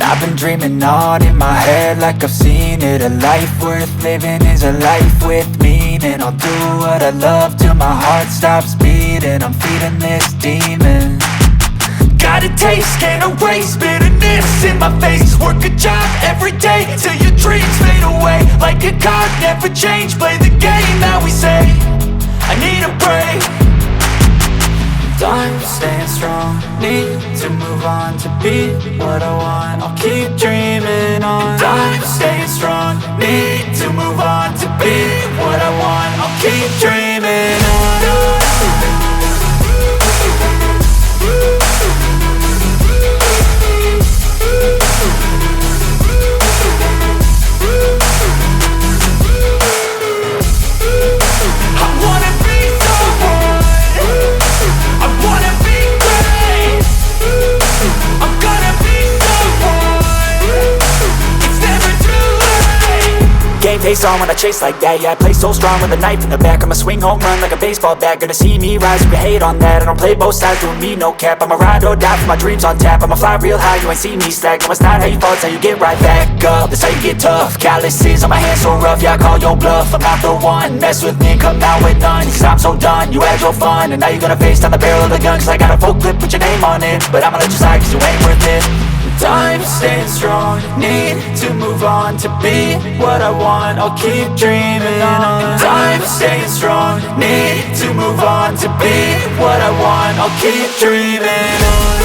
I've been dreaming on in my head like I've seen it. A life worth living is a life with meaning. I'll do what I love till my heart stops beating. I'm feeding this demon. Got a taste, can't erase bitterness in my face. Work a job every day till your dreams fade away. Like a card, never change, play the game that we say. I need a break. I'm staying strong, need to move on to be what I want. I'll keep dreaming on. I'm staying strong, need to move on to be what I want. I'll keep dreaming on. Game face on when I chase like that. Yeah, I play so strong with a knife in the back. I'ma swing home run like a baseball bat. Gonna see me rise, you can hate on that. I don't play both sides, doing me no cap. I'ma ride or die for my dreams on tap. I'ma fly real high, you ain't see me slack. No, it's not how you fall, it's how you get right back up. That's how you get tough. Calluses on my hands so rough, yeah, I call your bluff. I'm not the one, mess with me, come out with none. Cause I'm so done, you had your fun. And now you're gonna face down the barrel of the gun. Cause I got a full clip, put your name on it. But I'ma let you slide cause you ain't worth it. I'm staying strong, need to move on to be what I want. I'll keep dreaming on. I'm staying strong, need to move on to be what I want. I'll keep dreaming on.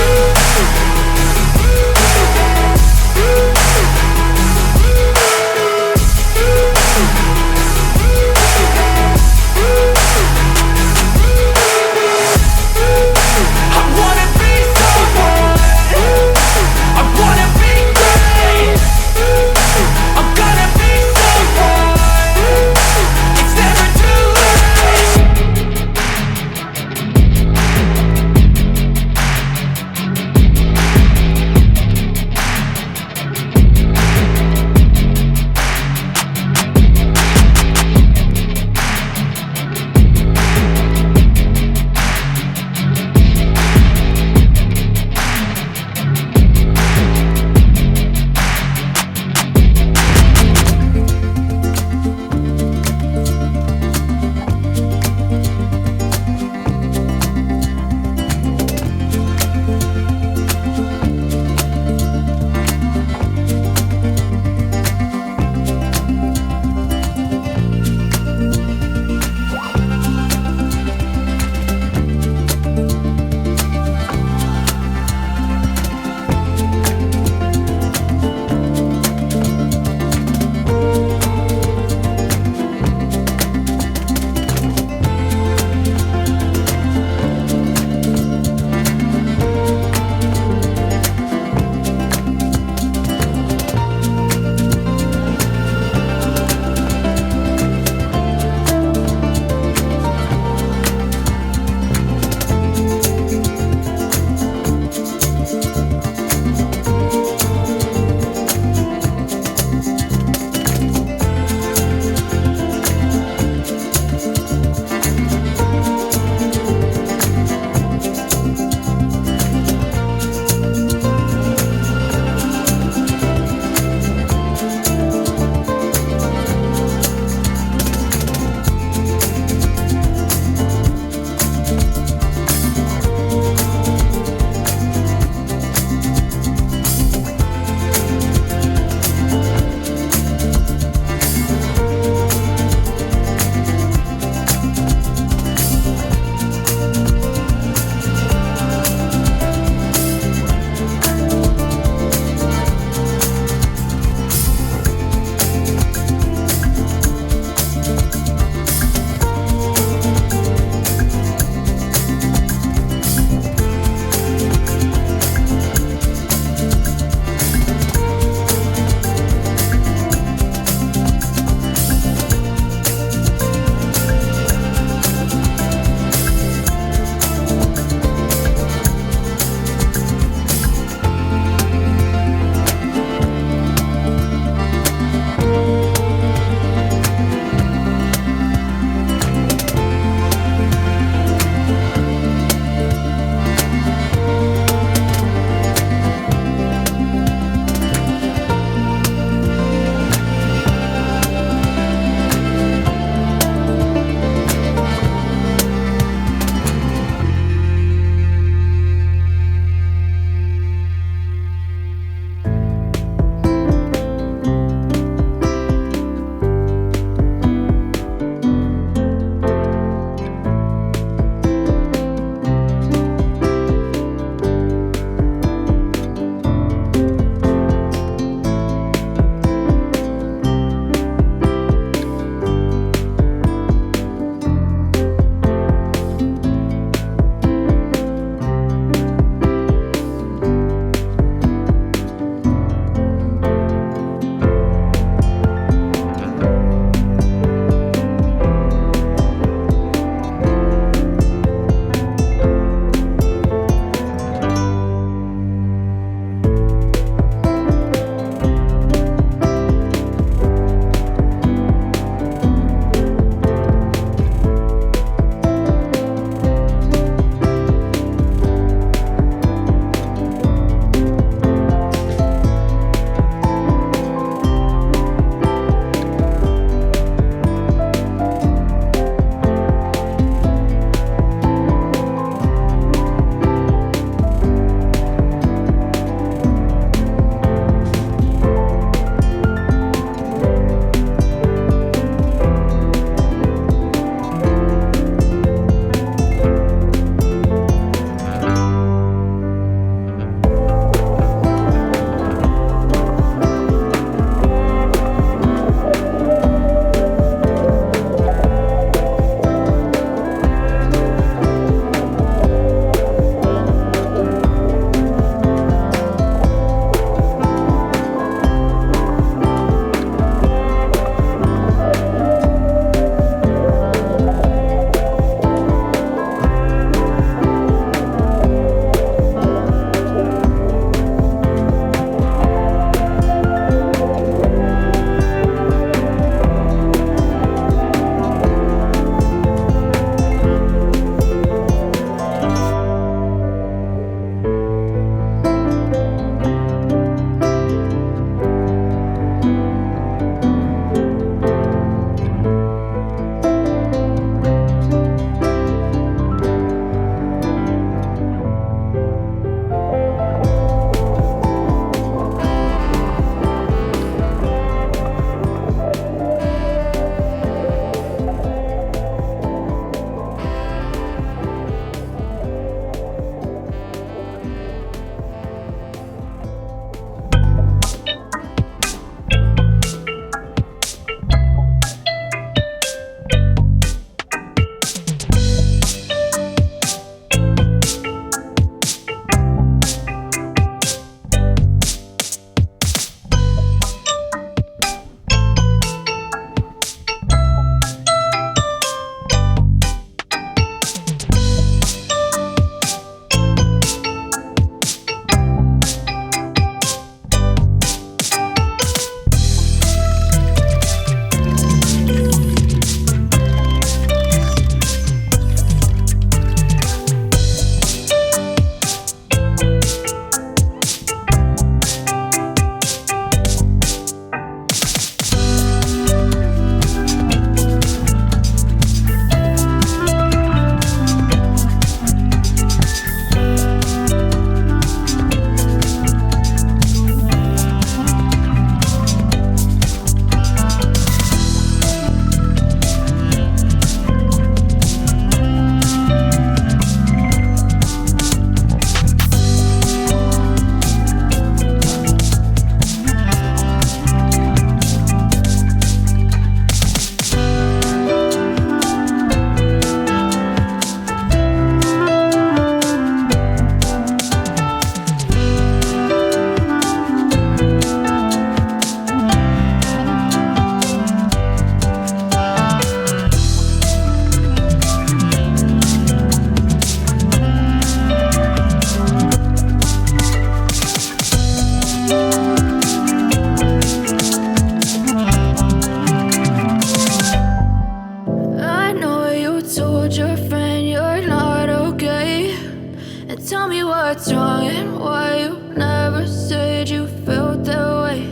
Tell me what's wrong and why you never said you felt that way.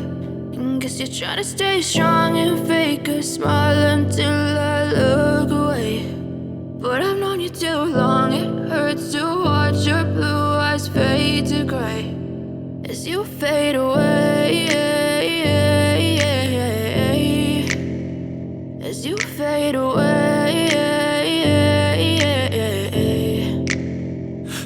And guess you're trying to stay strong and fake a smile until I look away. But I've known you too long, it hurts to watch your blue eyes fade to gray as you fade away, as you fade away.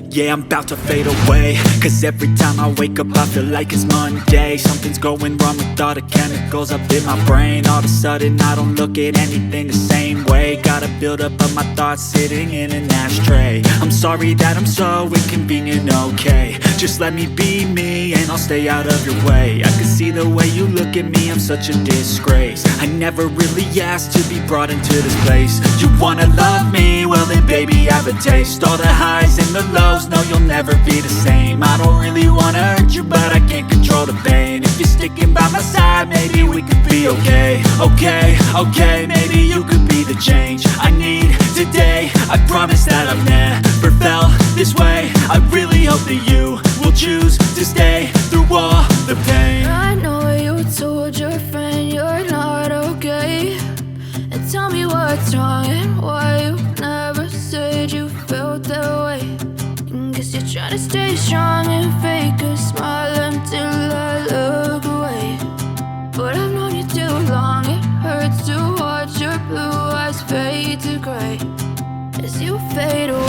Yeah, I'm about to fade away, cause every time I wake up I feel like it's Monday. Something's going wrong with all the chemicals up in my brain. All of a sudden I don't look at anything the same way. Got a buildup of my thoughts sitting in an ashtray. I'm sorry that I'm so inconvenient, okay. Just let me be me and I'll stay out of your way. I can see the way you look at me, I'm such a disgrace. I never really asked to be brought into this place. You wanna love me? Well then baby have a taste. All the highs and the lows, no, you'll never be the same. I don't really wanna hurt you, but I can't control the pain. If you're sticking by my side, maybe we could be okay. Okay, maybe you could be the change I need today. I promise that I've never felt this way. I really hope that you will choose to stay through all the pain. I know you told your friend you're not okay. And tell me what's wrong and why you never said you felt that way. Guess you're trying to stay strong and fake a smile until I look away. But I've known you too long, it hurts to watch your blue eyes fade to gray as you fade away.